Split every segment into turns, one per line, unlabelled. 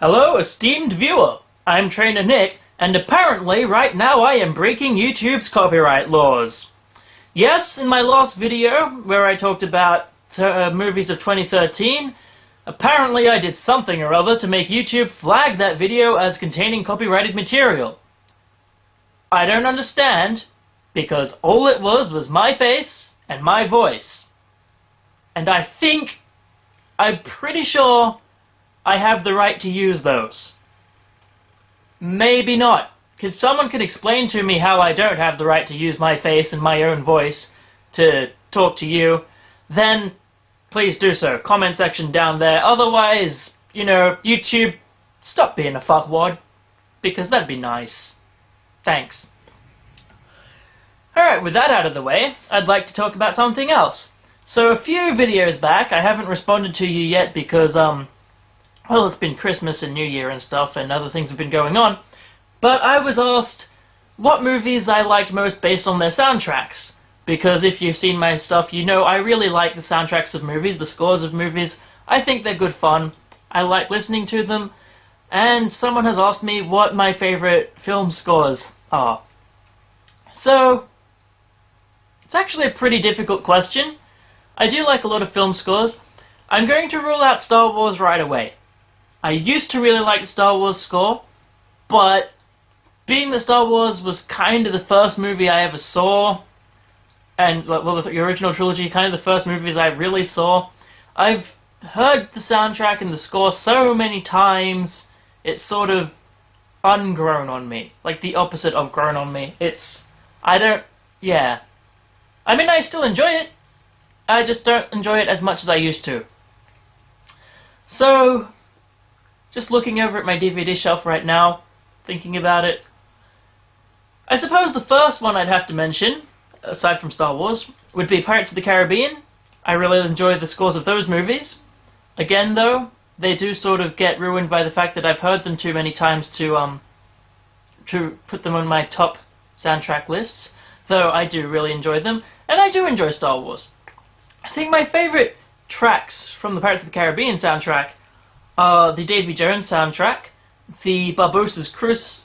Hello, esteemed viewer. I'm Trainer Nick, and apparently right now I am breaking YouTube's copyright laws. Yes, in my last video, where I talked about movies of 2013, apparently I did something or other to make YouTube flag that video as containing copyrighted material. I don't understand, because all it was my face and my voice. And I'm pretty sure I have the right to use those. Maybe not. If someone can explain to me how I don't have the right to use my face and my own voice to talk to you, then please do so. Comment section down there. Otherwise, YouTube, stop being a fuckwad, because that'd be nice. Thanks. Alright, with that out of the way, I'd like to talk about something else. So a few videos back, I haven't responded to you yet because, well, it's been Christmas and New Year and stuff, and other things have been going on. But I was asked what movies I liked most based on their soundtracks. Because if you've seen my stuff, you know I really like the soundtracks of movies, the scores of movies. I think they're good fun. I like listening to them. And someone has asked me what my favorite film scores are. So, it's actually a pretty difficult question. I do like a lot of film scores. I'm going to rule out Star Wars right away. I used to really like the Star Wars score, but being that Star Wars was kind of the first movie I ever saw, and, well, the original trilogy, kind of the first movies I really saw, I've heard the soundtrack and the score so many times, it's sort of ungrown on me. Like the opposite of grown on me. I mean, I still enjoy it, I just don't enjoy it as much as I used to. So, just looking over at my DVD shelf right now, thinking about it, I suppose the first one I'd have to mention, aside from Star Wars, would be Pirates of the Caribbean. I really enjoy the scores of those movies. Again, though, they do sort of get ruined by the fact that I've heard them too many times to put them on my top soundtrack lists, though I do really enjoy them, and I do enjoy Star Wars. I think my favorite tracks from the Pirates of the Caribbean soundtrack are the Davy Jones soundtrack, the Barbossa's Cruise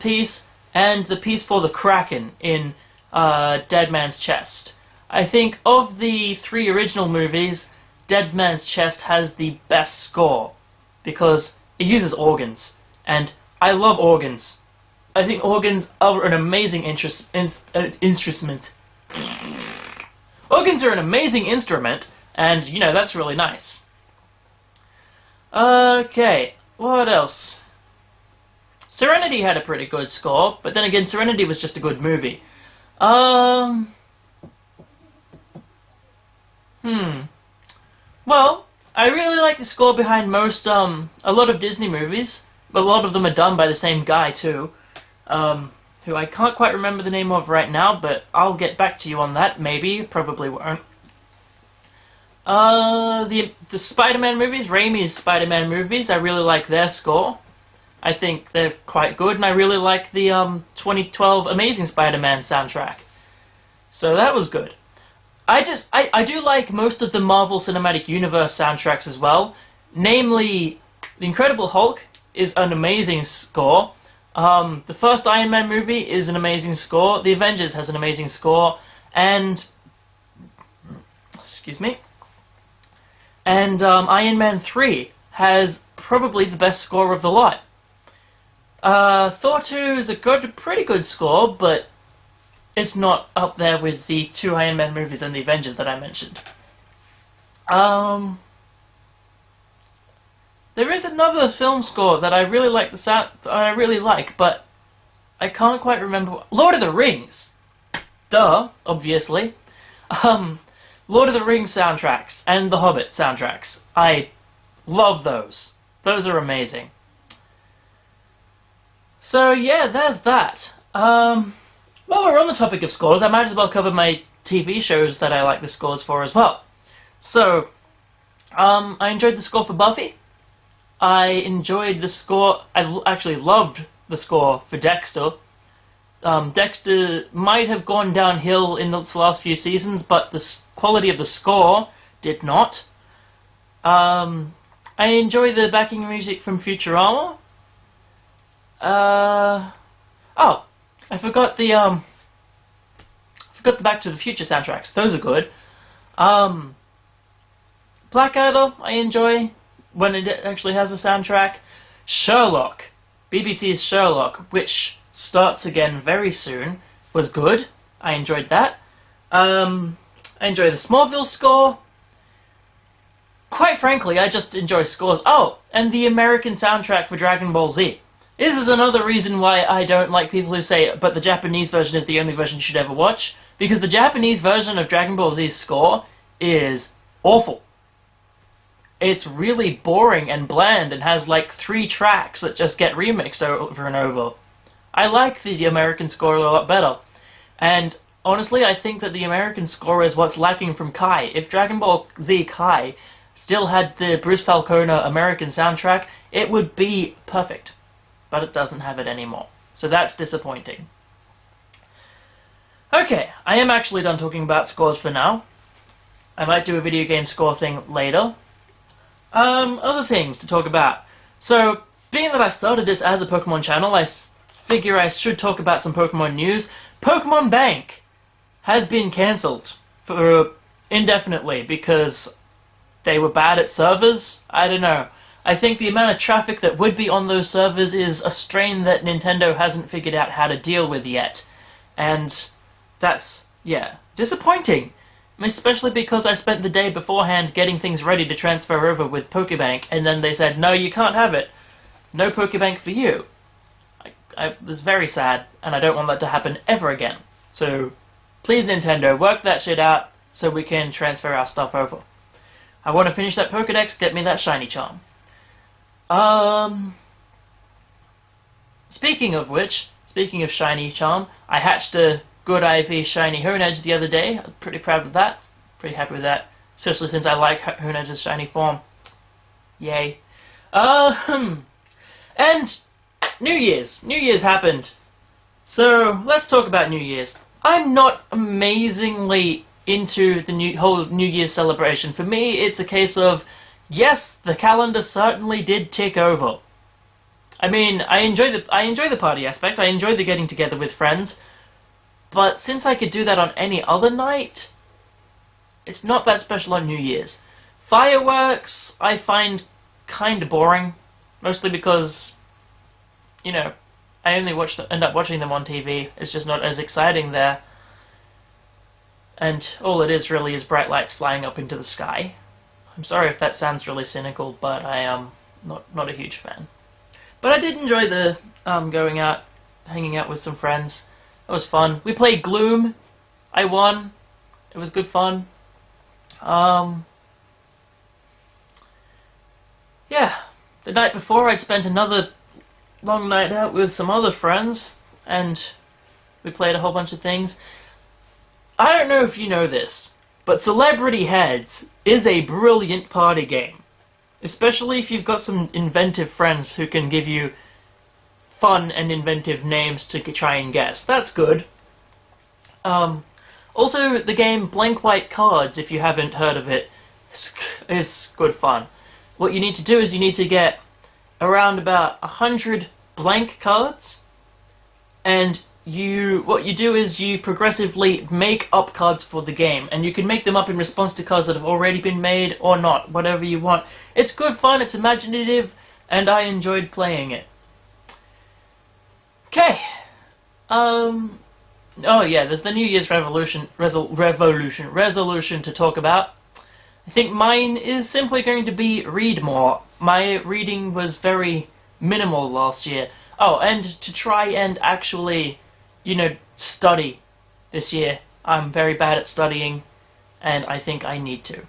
piece, and the piece for the Kraken in Dead Man's Chest. I think of the three original movies, Dead Man's Chest has the best score, because it uses organs, and I love organs. I think organs are an amazing instrument. Organs are an amazing instrument, and, that's really nice. Okay, what else? Serenity had a pretty good score, but then again, Serenity was just a good movie. Well, I really like the score behind a lot of Disney movies, but a lot of them are done by the same guy, too, who I can't quite remember the name of right now, but I'll get back to you on that, maybe, probably won't. The Spider-Man movies, Raimi's Spider-Man movies, I really like their score. I think they're quite good, and I really like the 2012 Amazing Spider-Man soundtrack. So that was good. I do like most of the Marvel Cinematic Universe soundtracks as well. Namely, The Incredible Hulk is an amazing score. The first Iron Man movie is an amazing score. The Avengers has an amazing score. And Iron Man 3 has probably the best score of the lot. Thor 2 is a pretty good score, but it's not up there with the two Iron Man movies and the Avengers that I mentioned. There is another film score that I really like but I can't quite remember. Lord of the Rings! Duh, obviously. Lord of the Rings soundtracks and The Hobbit soundtracks. I love those. Those are amazing. So yeah, there's that. While we're on the topic of scores, I might as well cover my TV shows that I like the scores for as well. So, I enjoyed the score for Buffy. I enjoyed the score, I actually loved the score for Dexter. Dexter might have gone downhill in the last few seasons, but the quality of the score did not. I enjoy the backing music from Futurama. Oh, I forgot the Back to the Future soundtracks. Those are good. Blackadder, I enjoy when it actually has a soundtrack. Sherlock, BBC's Sherlock, which starts again very soon, was good. I enjoyed that. I enjoy the Smallville score. Quite frankly, I just enjoy scores. Oh, and the American soundtrack for Dragon Ball Z. This is another reason why I don't like people who say, but the Japanese version is the only version you should ever watch. Because the Japanese version of Dragon Ball Z's score is awful. It's really boring and bland and has like 3 tracks that just get remixed over and over. I like the American score a lot better. And honestly, I think that the American score is what's lacking from Kai. If Dragon Ball Z Kai still had the Bruce Falconer American soundtrack, it would be perfect. But it doesn't have it anymore. So that's disappointing. Okay, I am actually done talking about scores for now. I might do a video game score thing later. Other things to talk about. So, being that I started this as a Pokemon channel, I figure I should talk about some Pokemon news. Pokemon Bank has been cancelled for indefinitely because they were bad at servers. I don't know. I think the amount of traffic that would be on those servers is a strain that Nintendo hasn't figured out how to deal with yet. And that's, yeah, disappointing. Especially because I spent the day beforehand getting things ready to transfer over with Pokebank, and then they said, no, you can't have it. No Pokebank for you. I was very sad, and I don't want that to happen ever again. So, please Nintendo, work that shit out so we can transfer our stuff over. I want to finish that Pokedex, get me that Shiny Charm. Speaking of which, speaking of Shiny Charm, I hatched a good IV Shiny Honedge the other day. I'm pretty proud of that. Pretty happy with that. Especially since I like Honedge's shiny form. Yay. And New Year's. New Year's happened. So, let's talk about New Year's. I'm not amazingly into the whole New Year's celebration. For me, it's a case of, yes, the calendar certainly did tick over. I mean, I enjoy the party aspect. I enjoy the getting together with friends. But since I could do that on any other night, it's not that special on New Year's. Fireworks, I find kind of boring. Mostly because, you know, I only end up watching them on TV. It's just not as exciting there. And all it is really is bright lights flying up into the sky. I'm sorry if that sounds really cynical, but I am not a huge fan. But I did enjoy the going out, hanging out with some friends. It was fun. We played Gloom. I won. It was good fun. Yeah. The night before, I'd spent another long night out with some other friends, and we played a whole bunch of things. I don't know if you know this, but Celebrity Heads is a brilliant party game. Especially if you've got some inventive friends who can give you fun and inventive names to try and guess. That's good. Also, the game Blank White Cards, if you haven't heard of it, is good fun. What you need to do is you need to get around about 100 blank cards, and what you do is you progressively make up cards for the game, and you can make them up in response to cards that have already been made or not, whatever you want. It's good fun, it's imaginative, and I enjoyed playing it. Okay. Oh yeah, there's the New Year's resolution to talk about. I think mine is simply going to be read more. My reading was very minimal last year. Oh, and to try and actually, you know, study this year. I'm very bad at studying, and I think I need to.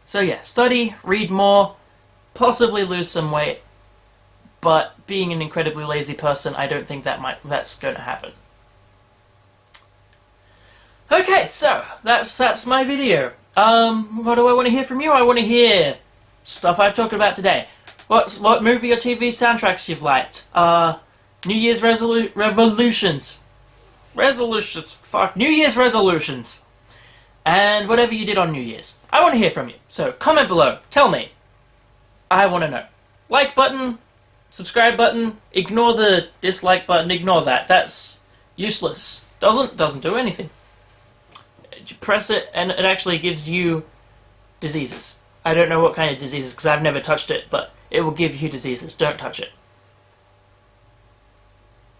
So yeah, study, read more, possibly lose some weight, but being an incredibly lazy person, I don't think that's going to happen. Okay, so that's my video. What do I want to hear from you? I want to hear stuff I've talked about today. What movie or TV soundtracks you've liked? New Year's resolutions. Fuck. New Year's resolutions. And whatever you did on New Year's. I want to hear from you. So comment below. Tell me. I want to know. Like button, subscribe button, ignore the dislike button, ignore that. That's useless. Doesn't do anything. You press it and it actually gives you diseases. I don't know what kind of diseases because I've never touched it, but it will give you diseases. Don't touch it.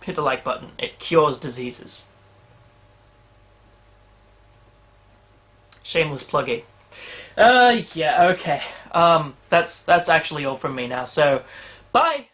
Hit the like button. It cures diseases. Shameless plugging. Yeah, okay. That's actually all from me now. So, bye.